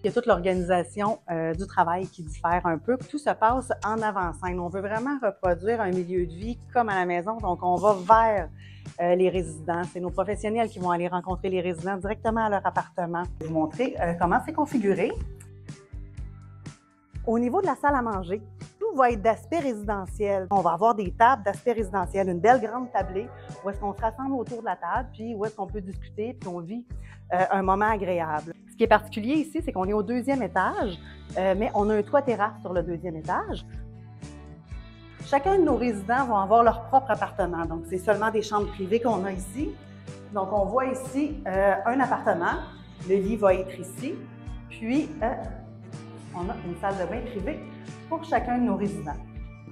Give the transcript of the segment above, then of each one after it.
il y a toute l'organisation du travail qui diffère un peu. Tout se passe en avant-scène. On veut vraiment reproduire un milieu de vie comme à la maison, donc on va vers les résidents. C'est nos professionnels qui vont aller rencontrer les résidents directement à leur appartement. Je vais vous montrer comment c'est configuré. Au niveau de la salle à manger, tout va être d'aspect résidentiel. On va avoir des tables d'aspect résidentiel, une belle grande tablée où est-ce qu'on se rassemble autour de la table, puis où est-ce qu'on peut discuter, puis on vit un moment agréable. Ce qui est particulier ici, c'est qu'on est au deuxième étage, mais on a un toit terrasse sur le deuxième étage. Chacun de nos résidents vont avoir leur propre appartement, donc c'est seulement des chambres privées qu'on a ici. Donc on voit ici un appartement, le lit va être ici, puis on a une salle de bain privée pour chacun de nos résidents.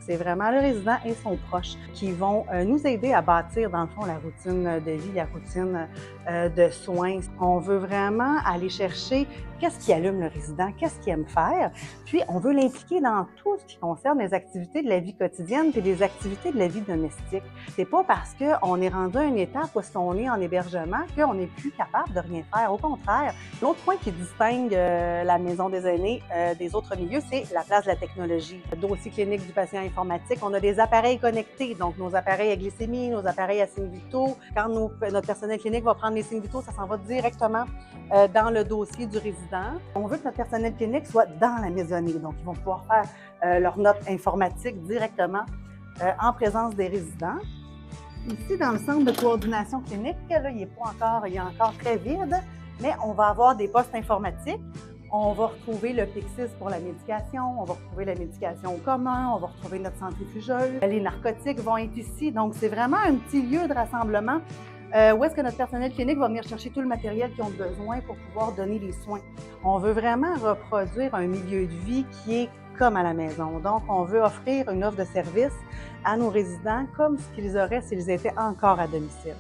C'est vraiment le résident et son proche qui vont nous aider à bâtir, dans le fond, la routine de vie, la routine de soins. On veut vraiment aller chercher qu'est-ce qui allume le résident, qu'est-ce qu'il aime faire, puis on veut l'impliquer dans tout ce qui concerne les activités de la vie quotidienne puis les activités de la vie domestique. C'est pas parce qu'on est rendu à une étape où on est en hébergement qu'on n'est plus capable de rien faire. Au contraire, l'autre point qui distingue la maison des aînés des autres milieux, c'est la place de la technologie. Le dossier clinique du patient informatique, on a des appareils connectés, donc nos appareils à glycémie, nos appareils à signes vitaux. Quand notre personnel clinique va prendre les signes vitaux, ça s'en va directement dans le dossier du résident. On veut que notre personnel clinique soit dans la maisonnée, donc ils vont pouvoir faire leurs notes informatiques directement en présence des résidents. Ici, dans le centre de coordination clinique, là, il est encore très vide, mais on va avoir des postes informatiques. On va retrouver le Pyxis pour la médication, on va retrouver la médication au commun, on va retrouver notre centrifugeuse. Les narcotiques vont être ici, donc c'est vraiment un petit lieu de rassemblement où est-ce que notre personnel clinique va venir chercher tout le matériel qu'ils ont besoin pour pouvoir donner les soins. On veut vraiment reproduire un milieu de vie qui est comme à la maison. Donc, on veut offrir une offre de service à nos résidents comme ce qu'ils auraient s'ils étaient encore à domicile.